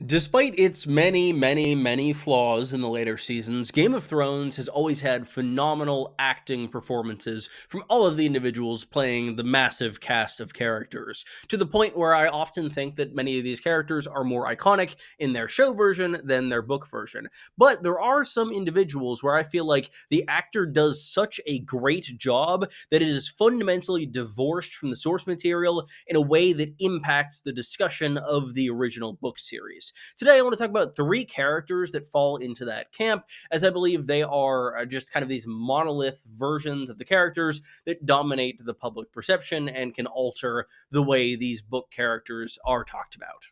Despite its many flaws in the later seasons, Game of Thrones has always had phenomenal acting performances from all of the individuals playing the massive cast of characters, to the point where I often think that many of these characters are more iconic in their show version than their book version. But there are some individuals where I feel like the actor does such a great job that it is fundamentally divorced from the source material in a way that impacts the discussion of the original book series. Today, I want to talk about three characters that fall into that camp, as I believe they are just kind of these monolith versions of the characters that dominate the public perception and can alter the way these book characters are talked about.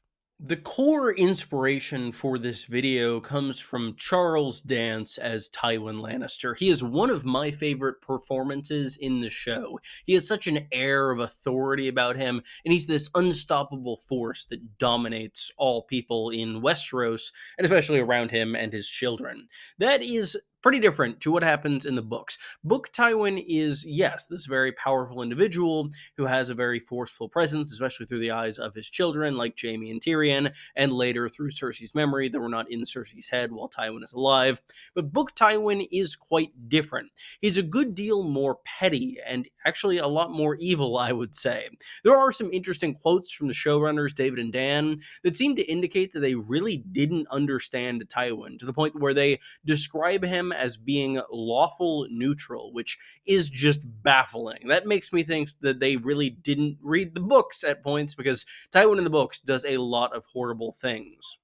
The core inspiration for this video comes from Charles Dance as Tywin Lannister. He is one of my favorite performances in the show. He has such an air of authority about him, and he's this unstoppable force that dominates all people in Westeros, and especially around him and his children. That is pretty different to what happens in the books. Book Tywin is, yes, this very powerful individual who has a very forceful presence, especially through the eyes of his children, like Jaime and Tyrion, and later through Cersei's memory that were not in Cersei's head while Tywin is alive. But Book Tywin is quite different. He's a good deal more petty and actually a lot more evil, I would say. There are some interesting quotes from the showrunners, David and Dan, that seem to indicate that they really didn't understand Tywin, to the point where they describe him as being lawful neutral, which is just baffling. That makes me think that they really didn't read the books at points, because Tywin in the books does a lot of horrible things.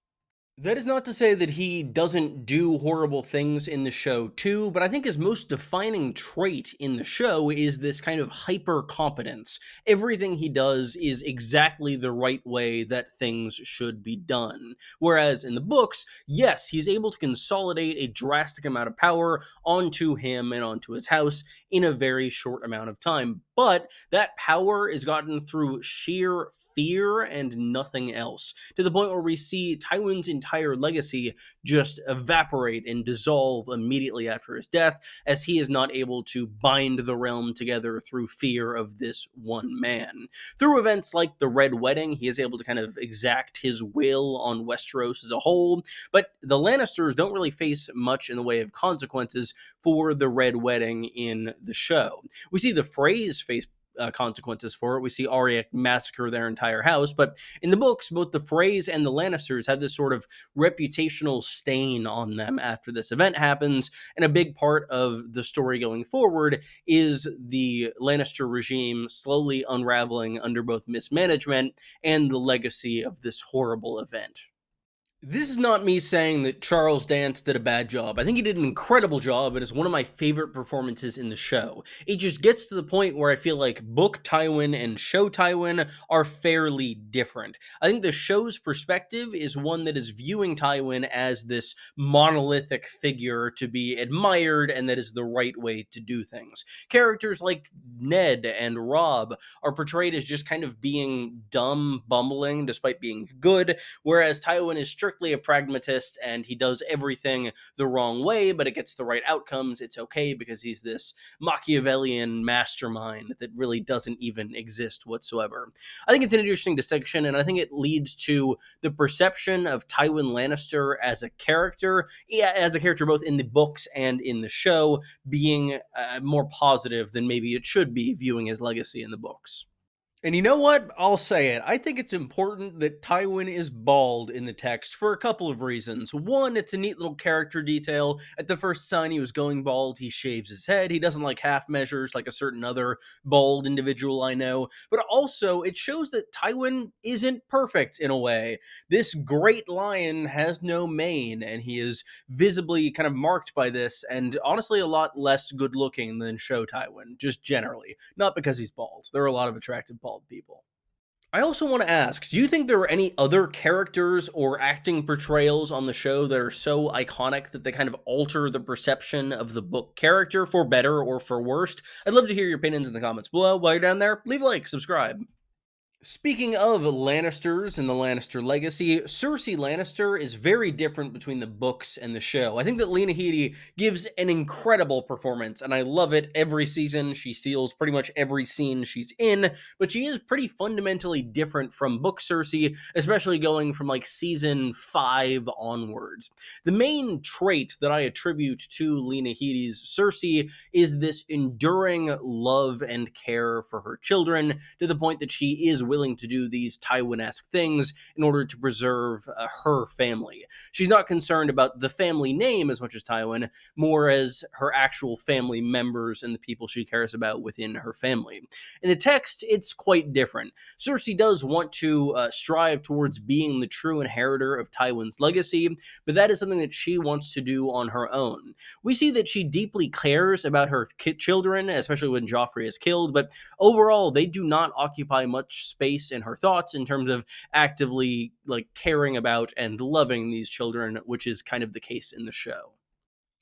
That is not to say that he doesn't do horrible things in the show too, but I think his most defining trait in the show is this kind of hyper competence. Everything he does is exactly the right way that things should be done. Whereas in the books, yes, he's able to consolidate a drastic amount of power onto him and onto his house in a very short amount of time. But that power is gotten through sheer fear and nothing else, to the point where we see Tywin's entire legacy just evaporate and dissolve immediately after his death, as he is not able to bind the realm together through fear of this one man. Through events like the Red Wedding, he is able to kind of exact his will on Westeros as a whole, but the Lannisters don't really face much in the way of consequences for the Red Wedding in the show. We see the Freys face consequences for it. We see Arya massacre their entire house, but in the books, both the Freys and the Lannisters have this sort of reputational stain on them after this event happens, and a big part of the story going forward is the Lannister regime slowly unraveling under both mismanagement and the legacy of this horrible event. This is not me saying that Charles Dance did a bad job. I think he did an incredible job. It is one of my favorite performances in the show. It just gets to the point where I feel like book Tywin and show Tywin are fairly different. I think the show's perspective is one that is viewing Tywin as this monolithic figure to be admired, and that is the right way to do things. Characters like Ned and Robb are portrayed as just kind of being dumb, bumbling, despite being good, whereas Tywin is strictly a pragmatist and he does everything the wrong way, but it gets the right outcomes. It's okay because he's this Machiavellian mastermind that really doesn't even exist whatsoever. I think it's an interesting distinction, and I think it leads to the perception of Tywin Lannister as a character, yeah, as a character both in the books and in the show, being more positive than maybe it should be, viewing his legacy in the books. And you know what? I'll say it. I think it's important that Tywin is bald in the text for a couple of reasons. One, it's a neat little character detail. At the first sign he was going bald, he shaves his head. He doesn't like half measures like a certain other bald individual I know. But also, it shows that Tywin isn't perfect in a way. This great lion has no mane, and he is visibly kind of marked by this, and honestly, a lot less good looking than show Tywin, just generally. Not because he's bald. There are a lot of attractive bald people. I also want to ask, do you think there are any other characters or acting portrayals on the show that are so iconic that they kind of alter the perception of the book character for better or for worse? I'd love to hear your opinions in the comments below. While you're down there, leave a like, subscribe. Speaking of Lannisters and the Lannister legacy, Cersei Lannister is very different between the books and the show. I think that Lena Headey gives an incredible performance, and I love it every season. She steals pretty much every scene she's in, but she is pretty fundamentally different from book Cersei, especially going from like season 5 onwards. The main trait that I attribute to Lena Headey's Cersei is this enduring love and care for her children, to the point that she is willing to do these Tywin-esque things in order to preserve her family. She's not concerned about the family name as much as Tywin, more as her actual family members and the people she cares about within her family. In the text, it's quite different. Cersei does want to strive towards being the true inheritor of Tywin's legacy, but that is something that she wants to do on her own. We see that she deeply cares about her children, especially when Joffrey is killed, but overall, they do not occupy much space in her thoughts in terms of actively like caring about and loving these children, which is kind of the case in the show.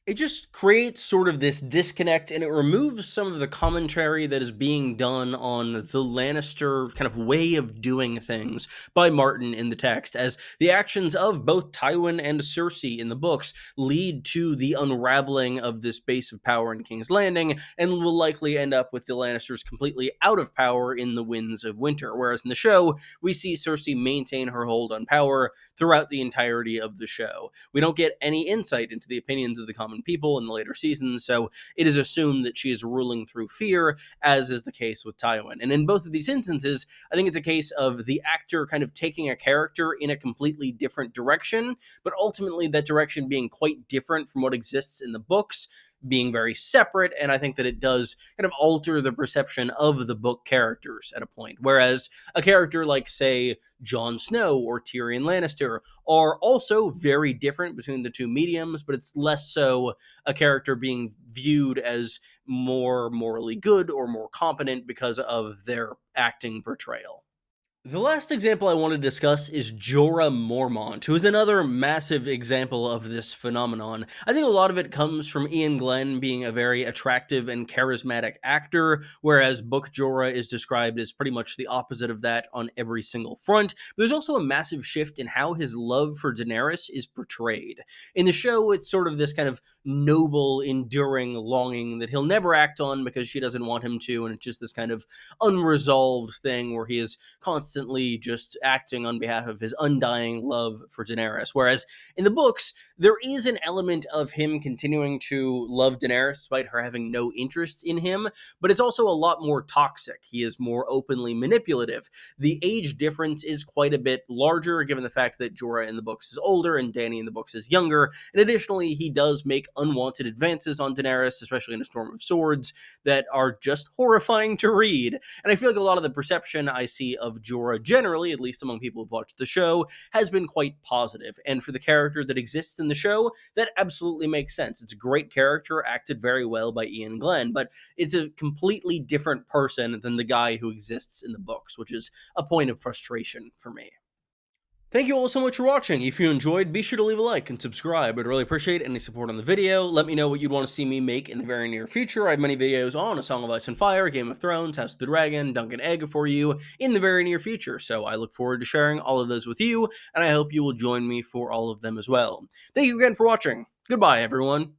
It just creates sort of this disconnect, and it removes some of the commentary that is being done on the Lannister kind of way of doing things by Martin in the text, as the actions of both Tywin and Cersei in the books lead to the unraveling of this base of power in King's Landing, and will likely end up with the Lannisters completely out of power in the Winds of Winter. Whereas in the show, we see Cersei maintain her hold on power throughout the entirety of the show. We don't get any insight into the opinions of the common people in the later seasons, so it is assumed that she is ruling through fear, as is the case with Tywin. And in both of these instances, I think it's a case of the actor kind of taking a character in a completely different direction, but ultimately that direction being quite different from what exists in the books, being very separate, and I think that it does kind of alter the perception of the book characters at a point. Whereas a character like, say, Jon Snow or Tyrion Lannister are also very different between the two mediums, but it's less so a character being viewed as more morally good or more competent because of their acting portrayal. The last example I want to discuss is Jorah Mormont, who is another massive example of this phenomenon. I think a lot of it comes from Ian Glenn being a very attractive and charismatic actor, whereas Book Jorah is described as pretty much the opposite of that on every single front. But there's also a massive shift in how his love for Daenerys is portrayed. In the show, it's sort of this kind of noble, enduring longing that he'll never act on because she doesn't want him to, and it's just this kind of unresolved thing where he is constantly just acting on behalf of his undying love for Daenerys. Whereas in the books, there is an element of him continuing to love Daenerys despite her having no interest in him, but it's also a lot more toxic. He is more openly manipulative. The age difference is quite a bit larger, given the fact that Jorah in the books is older and Dany in the books is younger. And additionally, he does make unwanted advances on Daenerys, especially in A Storm of Swords, that are just horrifying to read. And I feel like a lot of the perception I see of Jorah generally, at least among people who've watched the show, has been quite positive. And for the character that exists in the show, that absolutely makes sense. It's a great character, acted very well by Ian Glenn, but it's a completely different person than the guy who exists in the books, which is a point of frustration for me. Thank you all so much for watching. If you enjoyed, be sure to leave a like and subscribe. I'd really appreciate any support on the video. Let me know what you'd want to see me make in the very near future. I have many videos on A Song of Ice and Fire, Game of Thrones, House of the Dragon, Dunk and Egg for you in the very near future. So I look forward to sharing all of those with you, and I hope you will join me for all of them as well. Thank you again for watching. Goodbye, everyone.